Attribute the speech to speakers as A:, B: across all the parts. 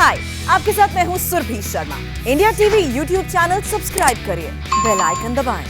A: हाय, आपके साथ मैं हूँ Surabhi Sharma. India TV YouTube channel subscribe करिए, बेल आइकन दबाएं।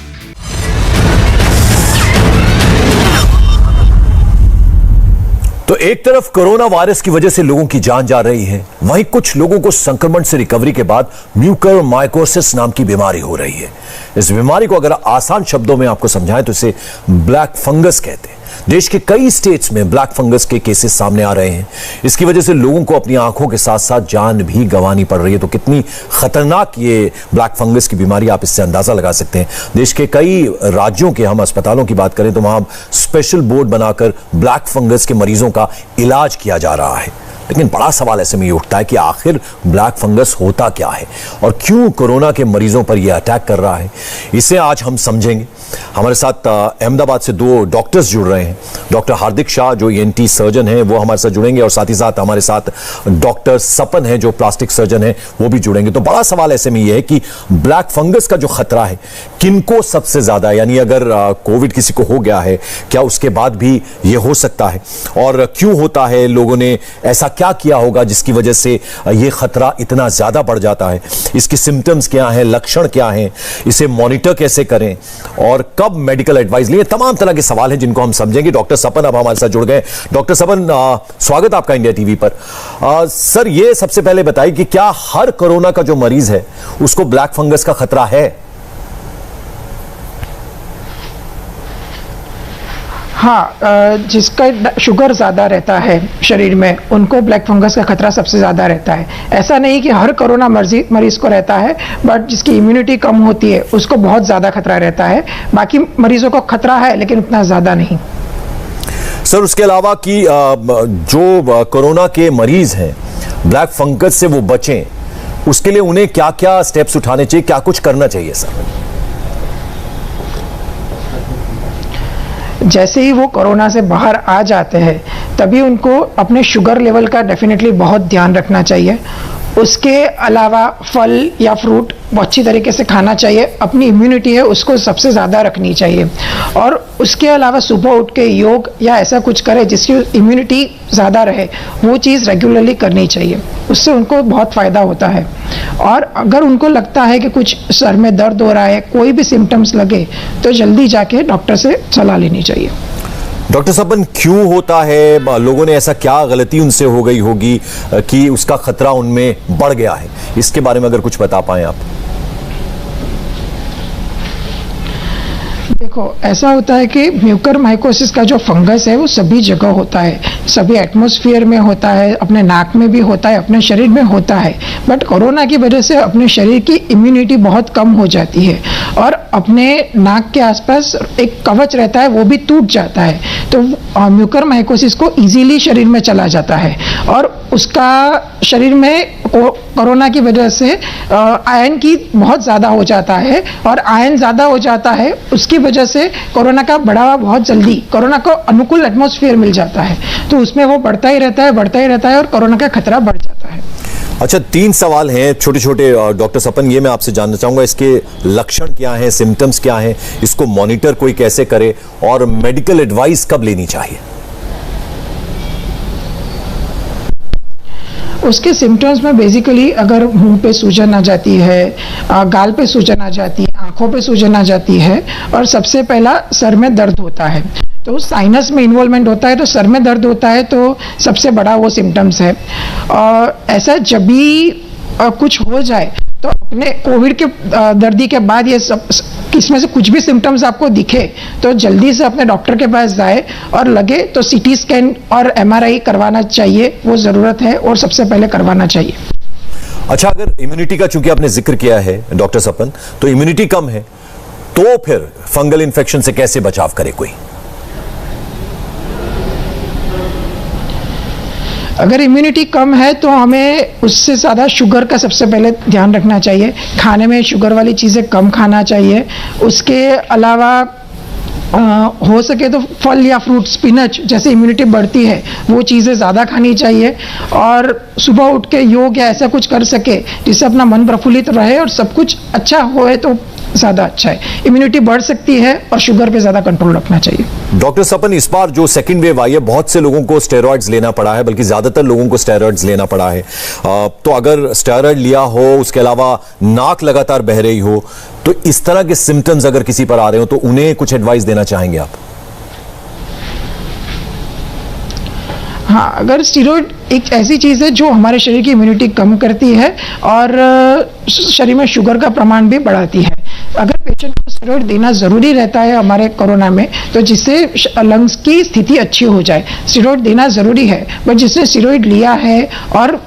B: तो एक तरफ कोरोना वायरस की वजह से लोगों की जान जा रही है, वहीं कुछ लोगों को संक्रमण से रिकवरी के बाद म्यूकरमाइकोसिस नाम की बीमारी हो रही है। इस बीमारी को अगर आसान शब्दों में आपको समझाएं तो इसे ब्लैक फंगस कहते हैं। देश के कई स्टेट्स में ब्लैक फंगस के केसेस सामने आ रहे हैं। इसकी वजह से लोगों को अपनी आंखों के साथ साथ जान भी गंवानी पड़ रही है। तो कितनी खतरनाक ये ब्लैक फंगस की बीमारी, आप इससे अंदाजा लगा सकते हैं। देश के कई राज्यों के हम अस्पतालों की बात करें तो वहां स्पेशल बोर्ड बनाकर ब्लैक फंगस के मरीजों का इलाज किया जा रहा है। लेकिन बड़ा सवाल ऐसे में ये उठता है कि आखिर ब्लैक फंगस होता क्या है और क्यों कोरोना के मरीजों पर यह अटैक कर रहा है, इसे आज हम समझेंगे। हमारे साथ अहमदाबाद से दो डॉक्टर्स जुड़ रहे हैं। डॉक्टर हार्दिक शाह जो ENT सर्जन हैं वो हमारे साथ जुड़ेंगे और साथ ही साथ हमारे साथ डॉक्टर सपन है जो प्लास्टिक सर्जन है वो भी जुड़ेंगे। तो बड़ा सवाल ऐसे में यह है कि ब्लैक फंगस का जो खतरा है किनको सबसे ज्यादा, यानी अगर कोविड किसी को हो गया है क्या उसके बाद भी ये हो सकता है और क्यों होता है, लोगों ने ऐसा क्या किया होगा जिसकी वजह से ये खतरा इतना ज्यादा बढ़ जाता है, इसके सिम्टम्स क्या हैं, लक्षण क्या हैं, इसे मॉनिटर कैसे करें और कब मेडिकल एडवाइस लिए, तमाम तरह के सवाल हैं जिनको हम समझेंगे। डॉक्टर सपन अब हमारे साथ जुड़ गए। डॉक्टर सपन, स्वागत आपका इंडिया टीवी पर। सर, ये सबसे पहले बताइए कि क्या हर कोरोना का जो मरीज है उसको ब्लैक फंगस का खतरा है?
C: हाँ, जिसका शुगर ज़्यादा रहता है शरीर में उनको ब्लैक फंगस का खतरा सबसे ज़्यादा रहता है। ऐसा नहीं कि हर कोरोना मरीज को रहता है, बट जिसकी इम्यूनिटी कम होती है उसको बहुत ज़्यादा खतरा रहता है। बाकी मरीजों को खतरा है लेकिन उतना ज़्यादा नहीं।
B: सर, उसके अलावा कि जो कोरोना के मरीज हैं ब्लैक फंगस से वो बचें, उसके लिए उन्हें क्या क्या स्टेप्स उठाने चाहिए, क्या कुछ करना चाहिए सर?
C: जैसे ही वो कोरोना से बाहर आ जाते हैं तभी उनको अपने शुगर लेवल का डेफिनेटली बहुत ध्यान रखना चाहिए। उसके अलावा फल या फ्रूट अच्छी तरीके से खाना चाहिए। अपनी इम्यूनिटी है उसको सबसे ज़्यादा रखनी चाहिए और उसके अलावा सुबह उठ के योग या ऐसा कुछ करें जिसकी इम्यूनिटी ज़्यादा रहे, वो चीज़ रेगुलरली करनी चाहिए। उससे उनको बहुत फ़ायदा होता है। और अगर उनको लगता है कि कुछ सर में दर्द हो रहा है, कोई भी सिम्टम्स लगे तो जल्दी जाके डॉक्टर से सलाह लेनी चाहिए।
B: डॉक्टर सपन, क्यों होता है? लोगों ने ऐसा क्या गलती उनसे हो गई होगी कि उसका खतरा उनमें बढ़ गया है? इसके बारे में अगर कुछ बता पाएं आप।
C: देखो, ऐसा होता है कि म्यूकरमाइकोसिस का जो फंगस है वो सभी जगह होता है, सभी एटमॉस्फेयर में होता है, अपने नाक में भी होता है, अपने शरीर में होता है। बट कोरोना की वजह से अपने शरीर की इम्यूनिटी बहुत कम हो जाती है और अपने नाक के आसपास एक कवच रहता है वो भी टूट जाता है। तो म्यूकरमाइकोसिस को इजीली शरीर में चला जाता है और उसका शरीर में कोरोना की वजह से आयरन की बहुत ज़्यादा हो जाता है और आयरन ज़्यादा हो जाता है, उसकी वजह से कोरोना का बढ़ावा बहुत जल्दी, कोरोना को अनुकूल एटमॉस्फेयर मिल जाता है तो उसमें वो बढ़ता ही रहता है और कोरोना का खतरा बढ़ जाता है।
B: अच्छा, 3 सवाल हैं छोटे छोटे डॉक्टर सपन, ये मैं आपसे जानना चाहूंगा। इसके लक्षण क्या हैं, सिम्टम्स क्या हैं, इसको मॉनिटर कोई कैसे करे और मेडिकल एडवाइस कब लेनी चाहिए?
C: उसके सिम्टम्स में बेसिकली अगर मुंह पे सूजन आ जाती है, गाल पे सूजन आ जाती है, आंखों पे सूजन आ जाती है और सबसे पहला सर में दर्द होता है, तो साइनस में इन्वॉल्वमेंट होता है तो सर में दर्द होता है, तो सबसे बड़ा वो सिम्टम्स है। और ऐसा जब भी कुछ हो जाए तो अपने कोविड के दर्दी के बाद ये सब इसमें से कुछ भी सिम्टम्स आपको दिखे तो जल्दी से अपने डॉक्टर के पास जाए और लगे तो CT स्कैन और MRI करवाना चाहिए, वो ज़रूरत है और सबसे पहले करवाना चाहिए।
B: अच्छा, अगर इम्यूनिटी का चूंकि आपने जिक्र किया है डॉक्टर सपन, तो इम्यूनिटी कम है तो फिर फंगल इन्फेक्शन से कैसे बचाव करे कोई?
C: अगर इम्यूनिटी कम है तो हमें उससे ज़्यादा शुगर का सबसे पहले ध्यान रखना चाहिए। खाने में शुगर वाली चीज़ें कम खाना चाहिए। उसके अलावा हो सके तो फल या फ्रूट, स्पिनच जैसे इम्यूनिटी बढ़ती है वो चीज़ें ज़्यादा खानी चाहिए और सुबह उठ के योग या ऐसा कुछ कर सके जिससे अपना मन प्रफुल्लित रहे और सब कुछ अच्छा होए तो ज़्यादा अच्छा है। इम्यूनिटी बढ़ सकती है और शुगर पे ज़्यादा कंट्रोल रखना चाहिए।
B: डॉक्टर सपन, इस बार जो सेकंड वेव आई है, बहुत से लोगों को स्टेरॉइड्स लेना पड़ा है, बल्कि ज्यादातर लोगों को स्टेरॉइड्स लेना पड़ा है। तो अगर स्टेरॉइड लिया हो, उसके अलावा नाक लगातार बह रही हो, तो इस तरह के सिम्टम्स अगर किसी पर आ रहे हो तो उन्हें कुछ एडवाइस देना चाहेंगे आप?
C: हाँ, अगर स्टीरॉयड एक ऐसी चीज़ है जो हमारे शरीर की इम्यूनिटी कम करती है और शरीर में शुगर का प्रमाण भी बढ़ाती है। अगर पेशेंट को स्टीरॉयड देना ज़रूरी रहता है हमारे कोरोना में, तो जिससे लंग्स की स्थिति अच्छी हो जाए, स्टीरॉयड देना ज़रूरी है। बट जिसने स्टीरॉयड लिया है और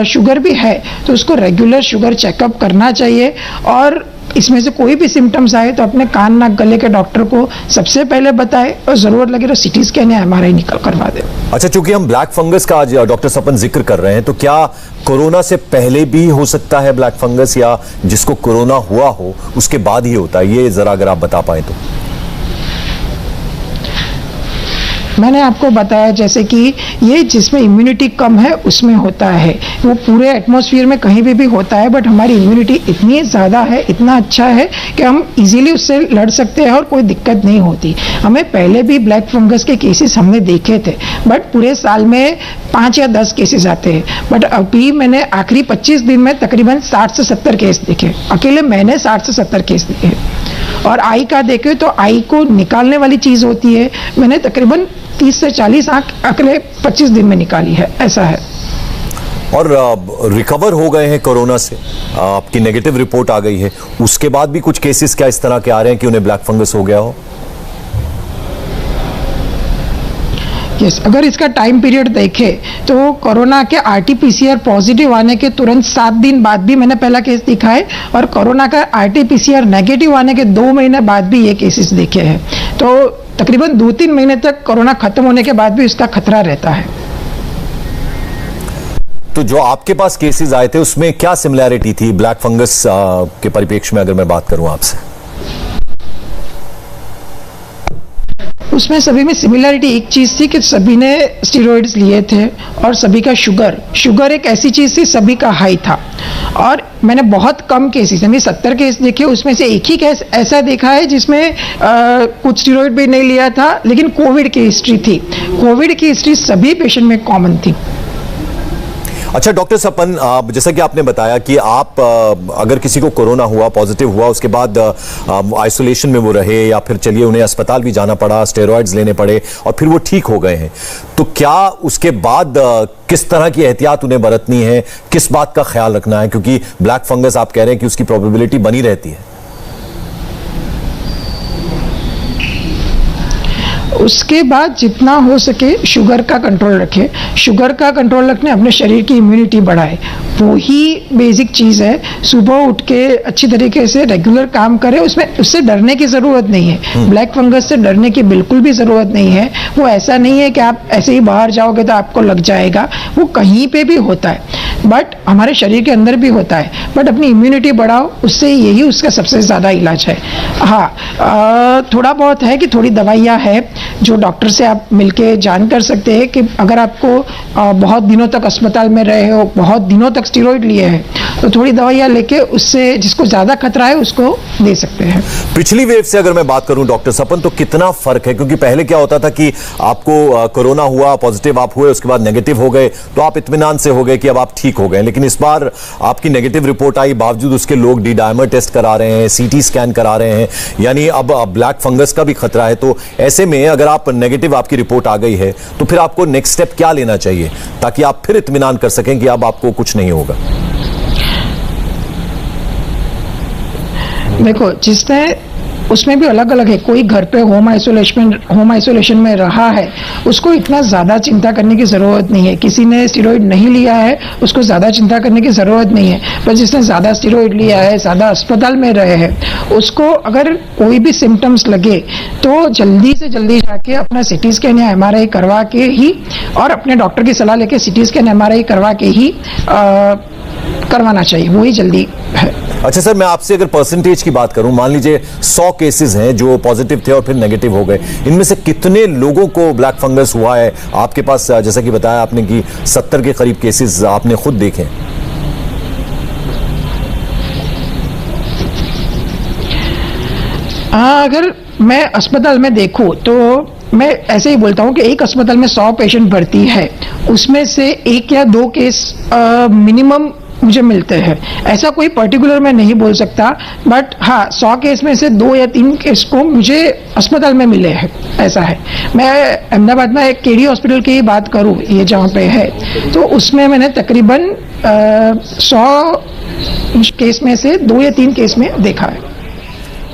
C: शुगर भी है, तो उसको रेगुलर शुगर चेकअप करना चाहिए। और इसमें से कोई भी सिम्टम्स आए तो अपने कान नाक गले के डॉक्टर को सबसे पहले बताए, और ज़रूरत लगे तो सीटी स्कैन या MRI निकल करवा दे।
B: अच्छा, चूंकि हम ब्लैक फंगस का आज डॉक्टर सपन जिक्र कर रहे हैं, तो क्या कोरोना से पहले भी हो सकता है ब्लैक फंगस, या जिसको कोरोना हुआ हो उसके बाद ही होता है? ये जरा अगर आप बता पाए तो।
C: मैंने आपको बताया जैसे कि ये जिसमें इम्यूनिटी कम है उसमें होता है, वो पूरे एटमॉस्फेयर में कहीं भी होता है, बट हमारी इम्यूनिटी इतनी ज़्यादा है, इतना अच्छा है कि हम इजीली उससे लड़ सकते हैं और कोई दिक्कत नहीं होती। हमें पहले भी ब्लैक फंगस के केसेस हमने देखे थे, बट पूरे साल में 5 या 10 केसेस आते हैं। बट अभी मैंने आखिरी 25 दिन में तकरीबन 60 से 70 केस देखे, अकेले मैंने 60 से 70 केस देखे। और आई का देखे तो आई को निकालने वाली चीज़ होती है, मैंने तकरीबन 30 से 40 आंख अगले 25 दिन में निकाली है, ऐसा है।
B: और रिकवर हो गए हैं कोरोना से, आपकी नेगेटिव रिपोर्ट आ गई है, उसके बाद भी कुछ केसेस क्या इस तरह के आ रहे हैं कि उन्हें ब्लैक फंगस हो गया हो?
C: यस, अगर इसका टाइम पीरियड देखें तो कोरोना के RT-PCR पॉजिटिव आने के तुरंत 7 दिन बाद भी मैंने पहला केस दिखा है, और कोरोना का RT-PCR नेगेटिव आने के 2 महीने बाद भी ये केसेस देखे हैं। तो तकरीबन 2-3 महीने तक कोरोना खत्म होने के बाद भी इसका खतरा रहता है।
B: तो जो आपके पास केसेस आए थे उसमें क्या सिमिलैरिटी थी ब्लैक फंगस के परिप्रेक्ष्य में, अगर मैं बात करूं आपसे?
C: उसमें सभी में सिमिलरिटी एक चीज़ थी कि सभी ने स्टीरॉयड्स लिए थे, और सभी का शुगर एक ऐसी चीज़ थी, सभी का हाई था। और मैंने बहुत कम केसेस, यानी 70 केस देखे, उसमें से एक ही केस ऐसा देखा है जिसमें कुछ स्टीरॉयड भी नहीं लिया था, लेकिन कोविड की हिस्ट्री थी। कोविड की हिस्ट्री सभी पेशेंट में कॉमन थी।
B: अच्छा डॉक्टर सपन, जैसा कि आपने बताया कि आप अगर किसी को कोरोना हुआ, पॉजिटिव हुआ, उसके बाद आइसोलेशन में वो रहे, या फिर चलिए उन्हें अस्पताल भी जाना पड़ा, स्टेरॉइड्स लेने पड़े और फिर वो ठीक हो गए हैं, तो क्या उसके बाद किस तरह की एहतियात उन्हें बरतनी है, किस बात का ख्याल रखना है? क्योंकि ब्लैक फंगस आप कह रहे हैं कि उसकी प्रोबेबिलिटी बनी रहती है।
C: उसके बाद जितना हो सके शुगर का कंट्रोल रखें, शुगर का कंट्रोल रखने अपने शरीर की इम्यूनिटी बढ़ाए, वो ही बेसिक चीज़ है। सुबह उठ के अच्छी तरीके से रेगुलर काम करें, उसमें उससे डरने की ज़रूरत नहीं है। ब्लैक फंगस से डरने की बिल्कुल भी ज़रूरत नहीं है। वो ऐसा नहीं है कि आप ऐसे ही बाहर जाओगे तो आपको लग जाएगा, वो कहीं पे भी होता है, बट हमारे शरीर के अंदर भी होता है। बट अपनी इम्यूनिटी बढ़ाओ, उससे यही उसका सबसे ज़्यादा इलाज है। हाँ, थोड़ा बहुत है कि थोड़ी दवाइयाँ है जो डॉक्टर से आप मिलके जान कर सकते हैं कि अगर आपको बहुत दिनों तक अस्पताल में रहे हो, बहुत दिनों तक स्टीरॉयड लिए हैं, तो थोड़ी दवाइयाँ लेके उससे जिसको ज़्यादा खतरा है उसको दे सकते हैं।
B: पिछली वेव से अगर मैं बात करूं डॉक्टर सपन, तो कितना फर्क है? क्योंकि पहले क्या होता था कि आपको कोरोना हुआ, पॉजिटिव आप हुए, उसके बाद नेगेटिव हो गए तो आप इत्मीनान से हो गए कि अब आप ठीक हो गए, लेकिन इस बार आपकी नेगेटिव रिपोर्ट आई, बावजूद उसके लोग डी डायमर टेस्ट करा रहे हैं, CT स्कैन करा रहे हैं, यानी अब ब्लैक फंगस का भी खतरा है। तो ऐसे में अगर आप नेगेटिव आपकी रिपोर्ट आ गई है तो फिर आपको नेक्स्ट स्टेप क्या लेना चाहिए ताकि आप फिर इत्मीनान कर सकें कि अब आपको कुछ नहीं होगा?
C: देखो, उसमें भी अलग अलग है। कोई घर पे होम आइसोलेशन में रहा है, उसको इतना ज़्यादा चिंता करने की ज़रूरत नहीं है। किसी ने स्टीरॉयड नहीं लिया है, उसको ज़्यादा चिंता करने की ज़रूरत नहीं है। पर जिसने ज़्यादा स्टीरॉयड लिया है, ज़्यादा अस्पताल में रहे हैं, उसको अगर कोई भी सिम्टम्स लगे तो जल्दी से जल्दी जाके अपना CT स्कैन या MRI करवा के ही, और अपने डॉक्टर की सलाह लेके CT स्कैन MRI करवा के ही करवाना चाहिए, वही जल्दी है।
B: अच्छा सर, मैं आपसे अगर परसेंटेज की बात करूं, मान लीजिए 100 केसेस हैं जो पॉजिटिव थे और फिर नेगेटिव हो गए, इनमें से कितने लोगों को ब्लैक फंगस हुआ है आपके पास? जैसा कि बताया आपने कि 70 के करीब केसेस आपने खुद देखे।
C: अगर मैं अस्पताल में देखूं तो मैं ऐसे ही बोलता हूं कि एक अस्पताल में 100 पेशेंट भर्ती है, उसमें से 1 या 2 केस मिनिमम मुझे मिलते हैं। ऐसा कोई पर्टिकुलर मैं नहीं बोल सकता, बट हाँ 100 केस में से 2 या 3 केस को मुझे अस्पताल में मिले हैं, ऐसा है। मैं अहमदाबाद में एक केडी हॉस्पिटल की बात करूँ, ये जहाँ पे है, तो उसमें मैंने तकरीबन 100 केस में से 2 या 3 केस में देखा है।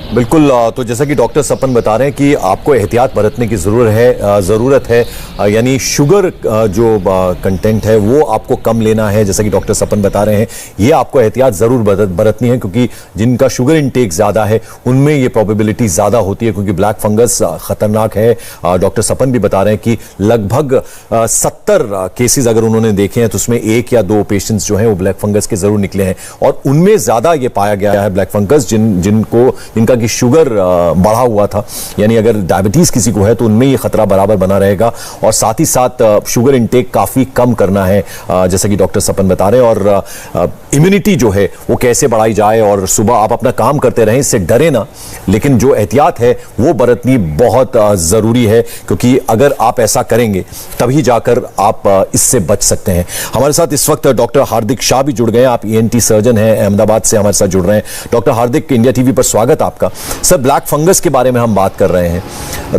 B: बिल्कुल। तो जैसा कि डॉक्टर सपन बता रहे हैं कि आपको एहतियात बरतने की ज़रूरत है, यानी शुगर जो कंटेंट है वो आपको कम लेना है। जैसा कि डॉक्टर सपन बता रहे हैं, ये आपको एहतियात ज़रूर बरतनी है, क्योंकि जिनका शुगर इंटेक ज़्यादा है उनमें ये प्रोबेबिलिटी ज़्यादा होती है, क्योंकि ब्लैक फंगस ख़तरनाक है। डॉक्टर सपन भी बता रहे हैं कि लगभग 70 केसेस अगर उन्होंने देखे हैं तो उसमें 1 या 2 पेशेंट्स जो हैं वो ब्लैक फंगस के ज़रूर निकले हैं, और उनमें ज़्यादा ये पाया गया है ब्लैक फंगस जिनका कि शुगर बढ़ा हुआ था। यानी अगर डायबिटीज किसी को है तो उनमें ये खतरा बराबर बना रहेगा, और साथ ही साथ शुगर इंटेक काफी कम करना है, जैसा कि डॉक्टर सपन बता रहे हैं। और इम्यूनिटी जो है वो कैसे बढ़ाई जाए, और सुबह आप अपना काम करते रहें, इससे डरे ना, लेकिन जो एहतियात है वो बरतनी बहुत जरूरी है, क्योंकि अगर आप ऐसा करेंगे तभी जाकर आप इससे बच सकते हैं। हमारे साथ इस वक्त डॉक्टर हार्दिक शाह भी जुड़ गए हैं। आप ENT सर्जन हैं, अहमदाबाद से हमारे साथ जुड़ रहे हैं। डॉक्टर हार्दिक, इंडिया टीवी पर स्वागत आपका। सर, ब्लैक फंगस के बारे में हम बात कर रहे हैं,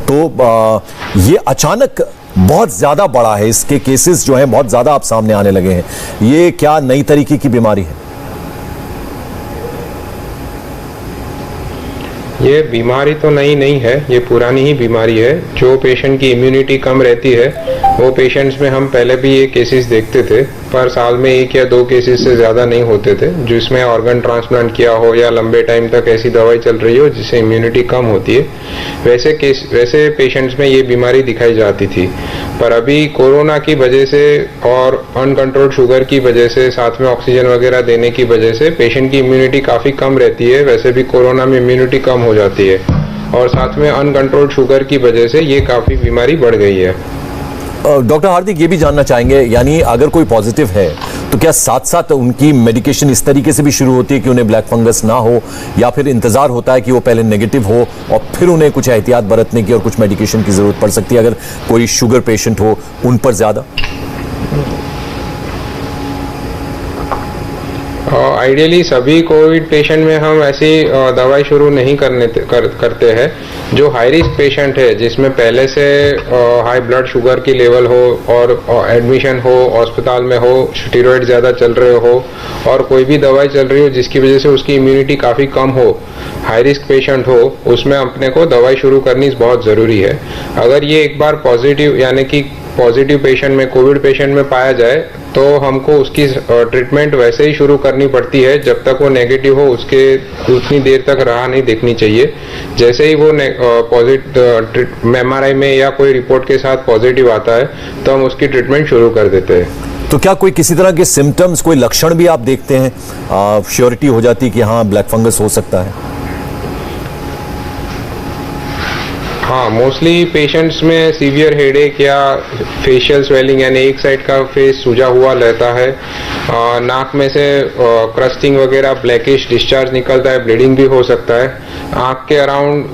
B: तो ये अचानक बहुत ज्यादा बड़ा है, इसके केसेस जो हैं बहुत ज्यादा आप सामने आने लगे हैं। ये क्या नई तरीके की बीमारी है?
D: ये बीमारी तो नई नहीं है, ये पुरानी ही बीमारी है। जो पेशेंट की इम्यूनिटी कम रहती है वो पेशेंट्स में हम पहले भी ये केसेस देखते थे, पर साल में 1 या 2 केसेस से ज़्यादा नहीं होते थे, जिसमें ऑर्गन ट्रांसप्लांट किया हो या लंबे टाइम तक ऐसी दवाई चल रही हो जिससे इम्यूनिटी कम होती है। वैसे पेशेंट्स में ये बीमारी दिखाई जाती थी, पर अभी कोरोना की वजह से और अनकंट्रोल्ड शुगर की वजह से, साथ में ऑक्सीजन वगैरह देने की वजह से पेशेंट की इम्यूनिटी काफ़ी कम रहती है। वैसे भी कोरोना में इम्यूनिटी कम हो जाती है, और साथ में अनकंट्रोल्ड शुगर की वजह से ये काफ़ी बीमारी बढ़ गई है।
B: डॉक्टर हार्दिक, ये भी जानना चाहेंगे, यानी अगर कोई पॉजिटिव है तो क्या साथ साथ उनकी मेडिकेशन इस तरीके से भी शुरू होती है कि उन्हें ब्लैक फंगस ना हो, या फिर इंतजार होता है कि वो पहले नेगेटिव हो और फिर उन्हें कुछ एहतियात बरतने की और कुछ मेडिकेशन की जरूरत पड़ सकती है अगर कोई शुगर पेशेंट हो उन पर ज्यादा?
D: आइडियली सभी कोविड पेशेंट में हम ऐसी दवाई शुरू नहीं करते हैं। जो हाई रिस्क पेशेंट है, जिसमें पहले से हाई ब्लड शुगर की लेवल हो और एडमिशन हो, अस्पताल में हो, स्टेरॉइड ज़्यादा चल रहे हो और कोई भी दवाई चल रही हो जिसकी वजह से उसकी इम्यूनिटी काफ़ी कम हो, हाई रिस्क पेशेंट हो, उसमें अपने को दवाई शुरू करनी बहुत ज़रूरी है। अगर ये एक बार पॉजिटिव यानी कि पॉजिटिव पेशेंट में, कोविड पेशेंट में पाया जाए तो हमको उसकी ट्रीटमेंट वैसे ही शुरू करनी पड़ती है। जब तक वो नेगेटिव हो उसके उतनी देर तक राह नहीं देखनी चाहिए। जैसे ही वो पॉजिटिव MRI में या कोई रिपोर्ट के साथ पॉजिटिव आता है तो हम उसकी ट्रीटमेंट शुरू कर देते हैं।
B: तो क्या कोई किसी तरह के सिम्टम्स, कोई लक्षण भी आप देखते हैं, श्योरिटी हो जाती है कि हाँ ब्लैक फंगस हो सकता है?
D: हाँ, मोस्टली पेशेंट्स में सीवियर हेडेक या फेशियल स्वेलिंग यानी एक साइड का फेस सूजा हुआ रहता है, नाक में से क्रस्टिंग वगैरह ब्लैकिश डिस्चार्ज निकलता है, ब्लीडिंग भी हो सकता है, आँख के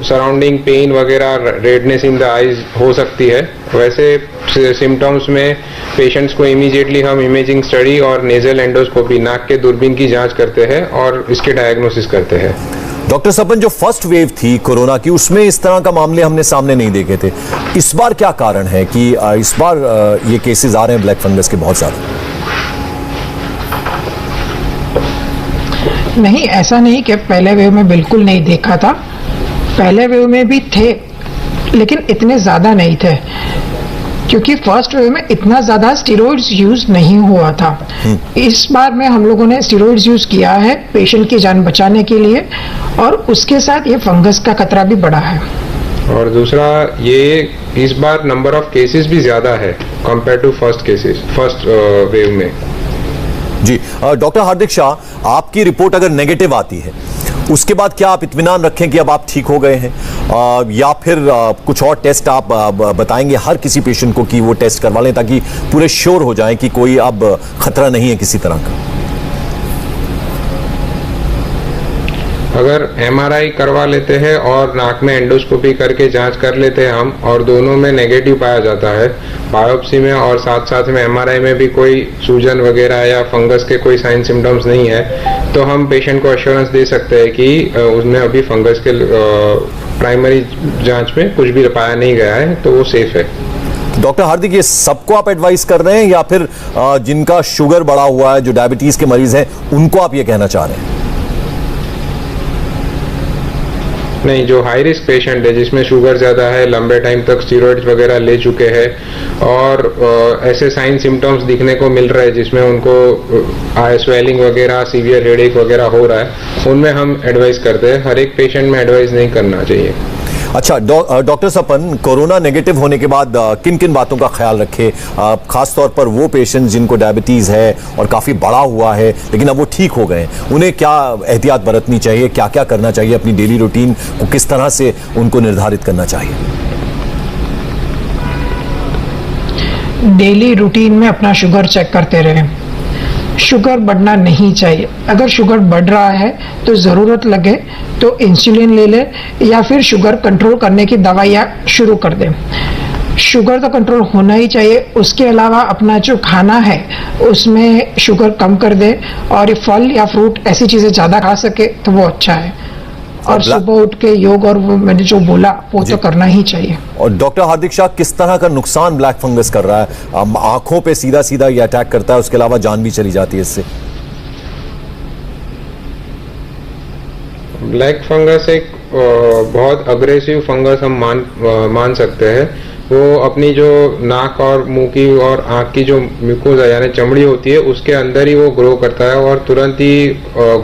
D: सराउंडिंग पेन वगैरह, रेडनेस इन द आईज हो सकती है। वैसे सिम्टम्स में पेशेंट्स को इमीडिएटली हम इमेजिंग स्टडी और नेजल एंडोस्कोपी, नाक के दूरबीन की जांच करते हैं और इसके डायग्नोसिस करते हैं।
B: डॉक्टर सपन, जो फर्स्ट वेव थी कोरोना की उसमें इस तरह का मामले हमने सामने नहीं देखे थे। इस बार क्या कारण है कि इस बार ये केसेस आ रहे हैं ब्लैक फंगस के बहुत ज्यादा?
C: नहीं, ऐसा नहीं कि पहले वेव में बिल्कुल नहीं देखा था। पहले वेव में भी थे लेकिन इतने ज्यादा नहीं थे, क्योंकि फर्स्ट वेव में इतना ज्यादा स्टेरॉइड्स यूज नहीं हुआ था। इस बार में हम लोगों ने स्टेरॉइड्स यूज किया है पेशेंट की जान बचाने के लिए, और उसके साथ ये फंगस का खतरा भी बढ़ा है।
D: और दूसरा, ये इस बार नंबर ऑफ केसेस भी ज्यादा है कंपेयर टू फर्स्ट वेव में।
B: जी डॉक्टर हार्दिक शाह, आपकी रिपोर्ट अगर नेगेटिव आती है उसके बाद क्या आप इत्मीनान रखें कि अब आप ठीक हो गए हैं, या फिर कुछ और टेस्ट आप बताएंगे हर किसी पेशेंट को कि वो टेस्ट करवा लें ताकि पूरे श्योर हो जाएं कि कोई अब खतरा नहीं है किसी तरह का?
D: अगर एमआरआई करवा लेते हैं और नाक में एंडोस्कोपी करके जांच कर लेते हैं हम, और दोनों में नेगेटिव पाया जाता है, बायोप्सी में और साथ साथ में एमआरआई में भी कोई सूजन वगैरह या फंगस के कोई साइन सिम्टम्स नहीं है, तो हम पेशेंट को अश्योरेंस दे सकते हैं कि उसमें अभी फंगस के प्राइमरी जांच में कुछ भी पाया नहीं गया है, तो वो सेफ है।
B: डॉक्टर हार्दिक, ये सबको आप एडवाइस कर रहे हैं या फिर जिनका शुगर बढ़ा हुआ है, जो डायबिटीज के मरीज हैं, उनको आप ये कहना चाह रहे हैं?
D: नहीं, जो हाई रिस्क पेशेंट है जिसमें शुगर ज़्यादा है, लंबे टाइम तक स्टीरॉइड्स वगैरह ले चुके हैं और ऐसे साइन सिम्टम्स दिखने को मिल रहे हैं जिसमें उनको आई स्वेलिंग वगैरह, सीवियर हेडेक वगैरह हो रहा है, उनमें हम एडवाइस करते हैं। हर एक पेशेंट में एडवाइस नहीं करना चाहिए।
B: अच्छा, डॉक्टर सपन, कोरोना नेगेटिव होने के बाद किन किन बातों का ख्याल रखें, खास तौर पर वो पेशेंट जिनको डायबिटीज है और काफी बड़ा हुआ है लेकिन अब वो ठीक हो गए, उन्हें क्या एहतियात बरतनी चाहिए, क्या क्या करना चाहिए, अपनी डेली रूटीन को किस तरह से उनको निर्धारित करना चाहिए?
C: डेली रूटीन में अपना शुगर चेक करते रहें। शुगर बढ़ना नहीं चाहिए। अगर शुगर बढ़ रहा है तो ज़रूरत लगे तो इंसुलिन ले ले या फिर शुगर कंट्रोल करने की दवाइयाँ शुरू कर दें। शुगर तो कंट्रोल होना ही चाहिए। उसके अलावा अपना जो खाना है उसमें शुगर कम कर दे और फल या फ्रूट ऐसी चीज़ें ज़्यादा खा सके तो वो अच्छा है। और सुबह उठ के योग और वो मैंने जो बोला वो तो करना ही चाहिए।
B: और डॉक्टर हार्दिक शाह, किस तरह का नुकसान ब्लैक फंगस कर रहा है? आंखों पे सीधा सीधा ये अटैक करता है, उसके अलावा जान भी चली जाती है इससे।
D: ब्लैक फंगस एक बहुत अग्रेसिव फंगस हम मान सकते हैं। वो अपनी जो नाक और मुंह की और आंख की जो म्यूकोजा यानी चमड़ी होती है उसके अंदर ही वो ग्रो करता है और तुरंत ही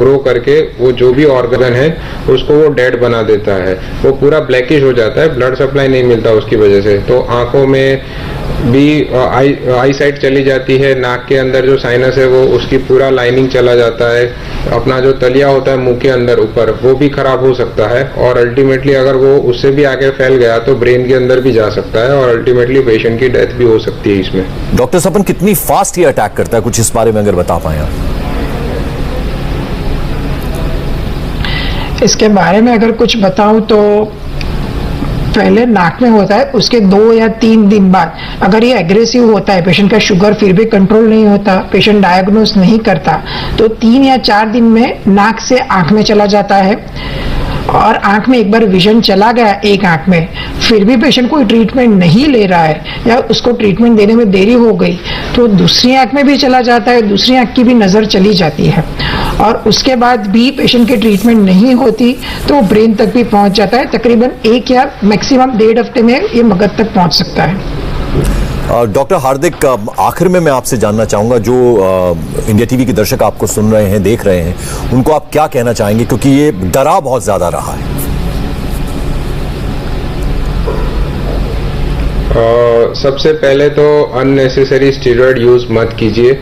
D: ग्रो करके वो जो भी ऑर्गन है उसको वो डेड बना देता है। वो पूरा ब्लैकिश हो जाता है, ब्लड सप्लाई नहीं मिलता उसकी वजह से। तो आंखों में भी आई साइट चली जाती है, नाक के अंदर जो साइनस है वो उसकी पूरा लाइनिंग चला जाता है, अपना जो तलिया होता है मुंह के अंदर ऊपर वो भी खराब हो सकता है और अल्टीमेटली अगर वो उससे भी आगे फैल गया तो ब्रेन के अंदर भी जा सकता है और अल्टीमेटली पेशेंट की डेथ भी हो सकती है इसमें।
B: डॉक्टर सपन, कितनी फास्ट ये अटैक करता है, कुछ इस बारे में अगर बता पाए आप?
C: इसके बारे में अगर कुछ बताऊं तो पहले नाक में होता है, उसके 2 या 3 दिन बाद अगर ये एग्रेसिव होता है, पेशेंट का शुगर फिर भी कंट्रोल नहीं होता, पेशेंट डायग्नोस नहीं करता, तो 3 या 4 दिन में नाक से आंख में चला जाता है और आंख में एक बार विजन चला गया एक आंख में, फिर भी पेशेंट कोई ट्रीटमेंट नहीं ले रहा है या उसको ट्रीटमेंट देने में देरी हो गई तो दूसरी आंख में भी चला जाता है, दूसरी आंख की भी नज़र चली जाती है और उसके बाद भी पेशेंट की ट्रीटमेंट नहीं होती तो ब्रेन तक भी पहुंच जाता है। तकरीबन 1 या मैक्सिमम 1.5 हफ्ते में ये मगज तक पहुंच सकता है।
B: डॉक्टर हार्दिक, आखिर में मैं आपसे जानना चाहूंगा, जो इंडिया टीवी के दर्शक आपको सुन रहे हैं, देख रहे हैं, उनको आप क्या कहना चाहेंगे, क्योंकि ये डरा बहुत ज्यादा रहा है?
D: सबसे पहले तो अननेसेसरी स्टेरॉइड यूज मत कीजिए।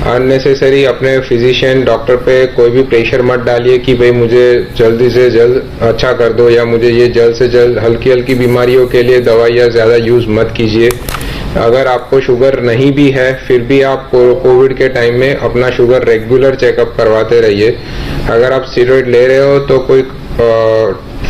D: अननेसेसरी अपने फिजिशियन डॉक्टर पे कोई भी प्रेशर मत डालिए कि भाई मुझे जल्दी से जल्द अच्छा कर दो या मुझे ये जल्द से जल्द हल्की हल्की बीमारियों के लिए दवाइयाँ ज़्यादा यूज़ मत कीजिए। अगर आपको शुगर नहीं भी है फिर भी आप कोविड के टाइम में अपना शुगर रेगुलर चेकअप करवाते रहिए। अगर आप स्टेरॉइड ले रहे हो तो कोई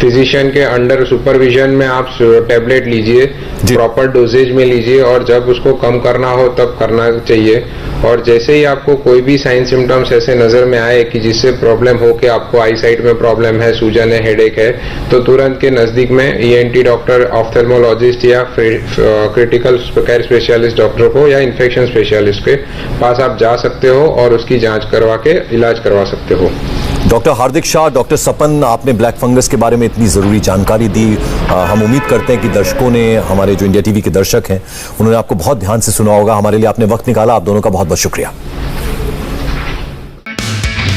D: फिजिशियन के अंडर सुपरविजन में आप टैबलेट लीजिए, प्रॉपर डोजेज में लीजिए और जब उसको कम करना हो तब करना चाहिए। और जैसे ही आपको कोई भी साइन सिम्टम्स ऐसे नज़र में आए कि जिससे प्रॉब्लम हो कि आपको आई साइट में प्रॉब्लम है, सूजन है, हेडेक है, तो तुरंत के नज़दीक में ENT डॉक्टर, ऑफ्थेल्मोलॉजिस्ट या क्रिटिकल केयर स्पेशलिस्ट डॉक्टर को या इन्फेक्शन स्पेशलिस्ट के पास आप जा सकते हो और उसकी जाँच करवा के इलाज करवा सकते हो।
B: डॉक्टर हार्दिक शाह, डॉक्टर सपन, आपने ब्लैक फंगस के बारे में इतनी ज़रूरी जानकारी दी। हम उम्मीद करते हैं कि दर्शकों ने, हमारे जो इंडिया टीवी के दर्शक हैं, उन्होंने आपको बहुत ध्यान से सुना होगा। हमारे लिए आपने वक्त निकाला, आप दोनों का बहुत बहुत शुक्रिया।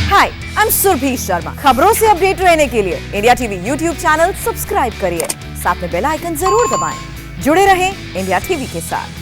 A: हाय, आई एम सुरभि शर्मा। खबरों से अपडेट रहने के लिए India TV YouTube channel subscribe करिए, साथ में बेल आइकन जरूर दबाएं। जुड़े रहें इंडिया टीवी के साथ।